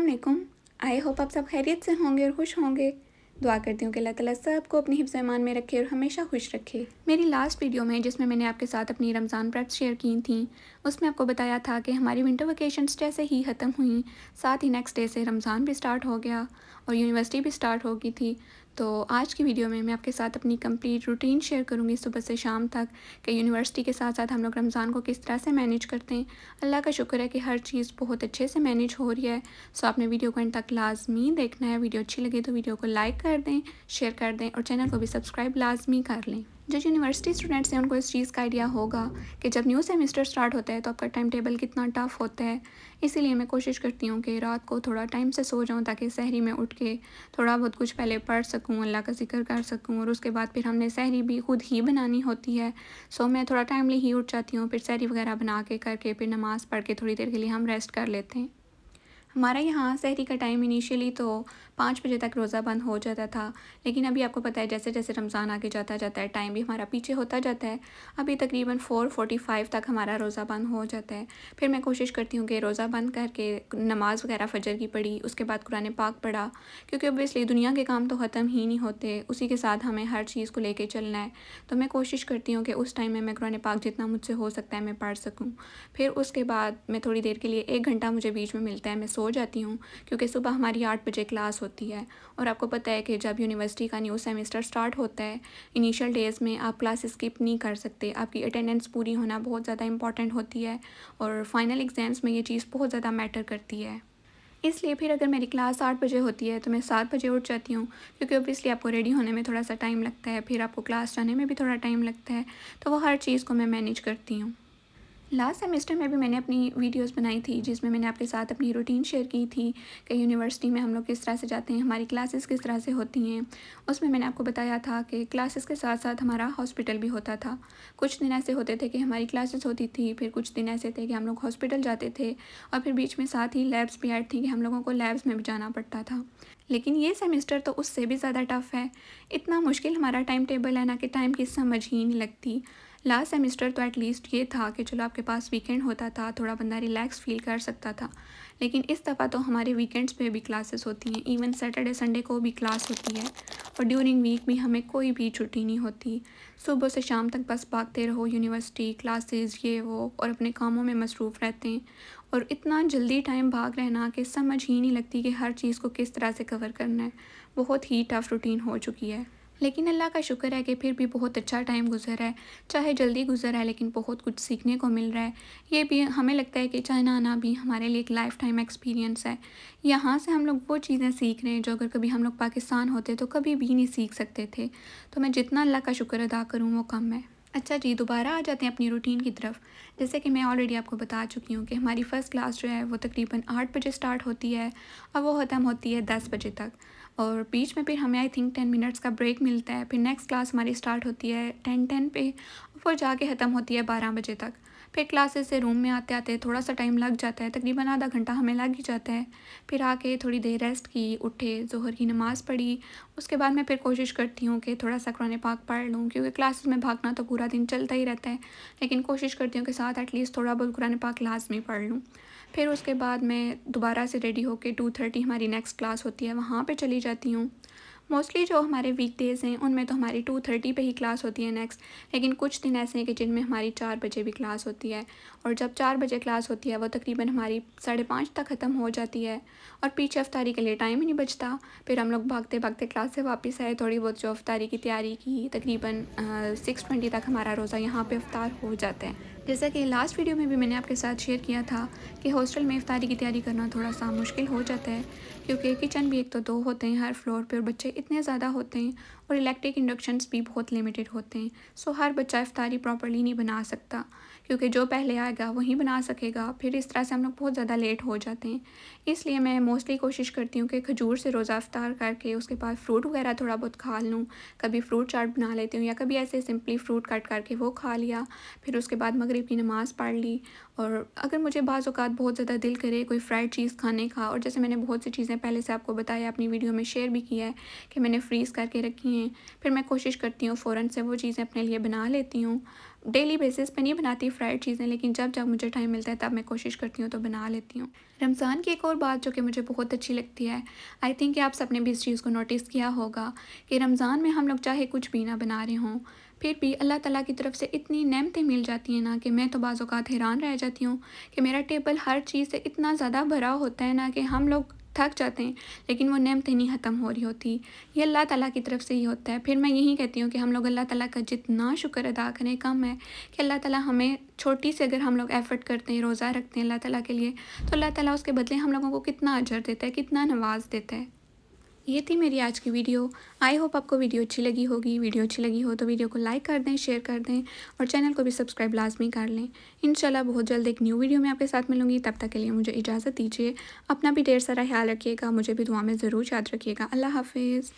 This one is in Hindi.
अस्सलामुअलैकुम। आई होप आप सब खैरियत से होंगे और खुश होंगे। दुआ करती हूँ कि अल्लाह ताला सबको अपनी हिफ्ज़ ईमान में रखे और हमेशा खुश रखे। मेरी लास्ट वीडियो में जिसमें मैंने आपके साथ अपनी रमज़ान प्रेप्स शेयर की थी, उसमें आपको बताया था कि हमारी विंटर वेकेशंस जैसे ही ख़त्म हुई, साथ ही नेक्स्ट डे से रमज़ान भी स्टार्ट हो गया और यूनिवर्सिटी भी स्टार्ट हो गई थी। तो आज की वीडियो में मैं आपके साथ अपनी कंप्लीट रूटीन शेयर करूँगी सुबह से शाम तक, कि यूनिवर्सिटी के साथ साथ हम लोग रमज़ान को किस तरह से मैनेज करते हैं। अल्लाह का शुक्र है कि हर चीज़ बहुत अच्छे से मैनेज हो रही है। सो आपने वीडियो को एंड तक लाजमी देखना है। वीडियो अच्छी लगे तो वीडियो को लाइक कर दें, शेयर कर दें और चैनल को भी सब्सक्राइब लाजमी कर लें। जो यूनिवर्सिटी स्टूडेंट्स हैं उनको इस चीज़ का आइडिया होगा कि जब न्यू सेमेस्टर स्टार्ट होता है तो आपका टाइम टेबल कितना टफ़ होता है। इसीलिए मैं कोशिश करती हूँ कि रात को थोड़ा टाइम से सो जाऊँ, ताकि सहरी में उठ के थोड़ा बहुत कुछ पहले पढ़ सकूँ, अल्लाह का ज़िक्र कर सकूँ और उसके बाद फिर हमने सहरी भी खुद ही बनानी होती है। सो मैं थोड़ा टाइमली ही उठ जाती हूँ, फिर सहरी वगैरह बना के करके फिर नमाज़ पढ़ के थोड़ी देर के लिए हम रेस्ट कर लेते हैं। हमारा यहाँ सहरी का टाइम इनिशियली तो 5 बजे तक रोज़ा बंद हो जाता था, लेकिन अभी आपको पता है जैसे जैसे रमज़ान आगे जाता जाता है टाइम भी हमारा पीछे होता जाता है। अभी तकरीबन 4:45 तक हमारा रोज़ा बंद हो जाता है। फिर मैं कोशिश करती हूँ कि रोज़ा बंद करके नमाज़ वगैरह फ़जर की पढ़ी, उसके बाद कुरान पाक पढ़ा, क्योंकि ऑब्वियसली दुनिया के काम तो ख़त्म ही नहीं होते, उसी के साथ हमें हर चीज़ को लेके चलना है। तो मैं कोशिश करती हूँ कि उस टाइम में मैं कुरान पाक जितना मुझसे हो सकता है मैं पढ़ सकूँ। फिर उसके बाद मैं थोड़ी देर के लिए 1 घंटा मुझे बीच में मिलता है, मैं सो जाती हूँ, क्योंकि सुबह हमारी 8 बजे क्लास होती है। और आपको पता है कि जब यूनिवर्सिटी का न्यू सेमेस्टर स्टार्ट होता है, इनिशियल डेज़ में आप क्लास स्किप नहीं कर सकते, आपकी अटेंडेंस पूरी होना बहुत ज़्यादा इंपॉर्टेंट होती है और फाइनल एग्ज़ाम्स में ये चीज़ बहुत ज़्यादा मैटर करती है। इसलिए फिर अगर मेरी क्लास 8 बजे होती है तो मैं 7 बजे उठ जाती हूँ, क्योंकि ऑब्वियसली आपको रेडी होने में थोड़ा सा टाइम लगता है, फिर आपको क्लास जाने में भी थोड़ा टाइम लगता है, तो वो हर चीज़ को मैं मैनेज करती हूँ। लास्ट सेमेस्टर में भी मैंने अपनी वीडियोस बनाई थी, जिसमें मैंने आपके साथ अपनी रूटीन शेयर की थी कि यूनिवर्सिटी में हम लोग किस तरह से जाते हैं, हमारी क्लासेस किस तरह से होती हैं। उसमें मैंने आपको बताया था कि क्लासेस के साथ साथ हमारा हॉस्पिटल भी होता था। कुछ दिन ऐसे होते थे कि हमारी क्लासेस होती थी, फिर कुछ दिन ऐसे थे कि हम लोग हॉस्पिटल जाते थे और फिर बीच में साथ ही लैब्स भी ऐड थी कि हम लोगों को लैब्स में भी जाना पड़ता था। लेकिन ये सेमेस्टर तो उससे भी ज़्यादा टफ़ है। इतना मुश्किल हमारा टाइम टेबल है ना कि टाइम की समझ ही नहीं लगती। लास्ट सेमेस्टर तो एटलीस्ट ये था कि चलो आपके पास वीकेंड होता था, थोड़ा बंदा रिलैक्स फ़ील कर सकता था। लेकिन इस दफ़ा तो हमारे वीकेंड्स पे भी क्लासेस होती हैं, इवन सैटरडे संडे को भी क्लास होती है और ड्यूरिंग वीक भी हमें कोई भी छुट्टी नहीं होती। सुबह से शाम तक बस भागते रहो, यूनिवर्सिटी, क्लासेस, ये वो, और अपने कामों में मसरूफ़ रहते हैं। और इतना जल्दी टाइम भाग रहा है ना कि समझ ही नहीं लगती कि हर चीज़ को किस तरह से कवर करना है। बहुत ही टफ़ रूटीन हो चुकी है। लेकिन अल्लाह का शुक्र है कि फिर भी बहुत अच्छा टाइम गुज़रा है। चाहे जल्दी गुज़रा है लेकिन बहुत कुछ सीखने को मिल रहा है। ये भी हमें लगता है कि चाइना आना भी हमारे लिए एक लाइफ़ टाइम एक्सपीरियंस है। यहाँ से हम लोग वो चीज़ें सीख रहे हैं जो अगर कभी हम लोग पाकिस्तान होते तो कभी भी नहीं सीख सकते थे। तो मैं जितना अल्लाह का शुक्र अदा करूँ वो कम है। अच्छा जी, दोबारा आ जाते हैं अपनी रूटीन की तरफ। जैसे कि मैं ऑलरेडी आपको बता चुकी हूँ कि हमारी फ़र्स्ट क्लास जो है वो तकरीबन 8 बजे स्टार्ट होती है और वो ख़त्म होती है 10 बजे तक। और बीच में फिर हमें आई थिंक 10 मिनट्स का ब्रेक मिलता है। फिर नेक्स्ट क्लास हमारी स्टार्ट होती है 10:10 पे, वो जाके ख़त्म होती है 12 बजे तक। फिर क्लासेस से रूम में आते आते थोड़ा सा टाइम लग जाता है, तकरीबन आधा घंटा हमें लग ही जाता है। फिर आके थोड़ी देर रेस्ट की, उठे, ज़ोहर की नमाज़ पढ़ी। उसके बाद मैं फिर कोशिश करती हूँ कि थोड़ा सा कुरान पाक पढ़ लूँ, क्योंकि क्लासेस में भागना तो पूरा दिन चलता ही रहता है, लेकिन कोशिश करती हूँ कि साथ एटलीस्ट थोड़ा बहुत कुरान पाक लाजमी पढ़ लूँ। फिर उसके बाद मैं दोबारा से रेडी होके 2:30 हमारी नेक्स्ट क्लास होती है, वहाँ पे चली जाती हूँ। मोस्टली जो हमारे वीकडेज़ हैं उनमें तो हमारी 2:30 पे ही क्लास होती है नेक्स्ट, लेकिन कुछ दिन ऐसे हैं कि जिनमें हमारी 4 बजे भी क्लास होती है। और जब 4 बजे क्लास होती है वो तकरीबन हमारी 5:30 तक ख़त्म हो जाती है और पीछे इफ्तारी के लिए टाइम ही नहीं बचता। फिर हम लोग भागते भागते क्लास से वापस आए, थोड़ी बहुत जो इफ्तारी की तैयारी की, तकरीबन 6:20 तक हमारा रोज़ा यहाँ पे इफ्तार हो जाता है। जैसा कि लास्ट वीडियो में भी मैंने आपके साथ शेयर किया था कि हॉस्टल में इफ्तारी की तैयारी करना थोड़ा सा मुश्किल हो जाता है, क्योंकि किचन भी एक तो 2 होते हैं हर फ्लोर पे और बच्चे इतने ज़्यादा होते हैं और इलेक्ट्रिक इंडक्शंस भी बहुत लिमिटेड होते हैं। सो हर बच्चा इफ्तारी प्रॉपर्ली नहीं बना सकता, क्योंकि जो पहले आएगा वही बना सकेगा। फिर इस तरह से हम लोग बहुत ज़्यादा लेट हो जाते हैं। इसलिए मैं मोस्टली कोशिश करती हूँ कि खजूर से रोज़ा इफ्तार करके उसके बाद फ्रूट वगैरह थोड़ा बहुत खा लूँ। कभी फ्रूट चाट बना लेती हूँ या कभी ऐसे सिंपली फ्रूट कट करके वो खा लिया। फिर उसके बाद मगरिब की नमाज़ पढ़ ली। और अगर मुझे बाज़ औक़ात बहुत ज़्यादा दिल करे कोई फ्राइड चीज़ खाने का, और जैसे मैंने बहुत सी चीज़ें पहले से आपको बताया, अपनी वीडियो में शेयर भी किया है कि मैंने फ्रीज़ करके रखी हैं, फिर मैं कोशिश करती हूँ फ़ौरन से वो चीज़ें अपने लिए बना लेती हूँ। डेली बेसिस पे नहीं बनाती फ्राइड चीज़ें, लेकिन जब जब मुझे टाइम मिलता है तब मैं कोशिश करती हूँ तो बना लेती हूँ। रमज़ान की एक और बात जो कि मुझे बहुत अच्छी लगती है, आई थिंक कि आप सबने भी इस चीज़ को नोटिस किया होगा कि रमज़ान में हम लोग चाहे कुछ भी ना बना रहे हों, फिर भी अल्लाह ताला की तरफ से इतनी नेमतें मिल जाती हैं ना कि मैं तो बाज़ औक़ात हैरान रह जाती हूँ कि मेरा टेबल हर चीज़ से इतना ज़्यादा भरा होता है ना कि हम लोग थक जाते हैं, लेकिन वो नेमतें नहीं ख़त्म हो रही होती। ये अल्लाह ताला की तरफ से ही होता है। फिर मैं यही कहती हूँ कि हम लोग अल्लाह ताला का जितना शुक्र अदा करें कम है, कि अल्लाह ताला हमें छोटी सी अगर हम लोग एफ़र्ट करते हैं, रोज़ा रखते हैं अल्लाह ताला के लिए, तो अल्लाह ताला उसके बदले हम लोगों को कितना अजर देता है, कितना नवाज़ देता है। ये थी मेरी आज की वीडियो। आई होप आपको वीडियो अच्छी लगी होगी। वीडियो अच्छी लगी हो तो वीडियो को लाइक कर दें, शेयर कर दें और चैनल को भी सब्सक्राइब लाज़मी कर लें। इंशाल्लाह बहुत जल्द एक न्यू वीडियो में आपके साथ मिलूँगी। तब तक के लिए मुझे इजाज़त दीजिए। अपना भी ढेर सारा ख़्याल रखिएगा। मुझे भी दुआ में ज़रूर याद रखिएगा। अल्लाह हाफ़िज़।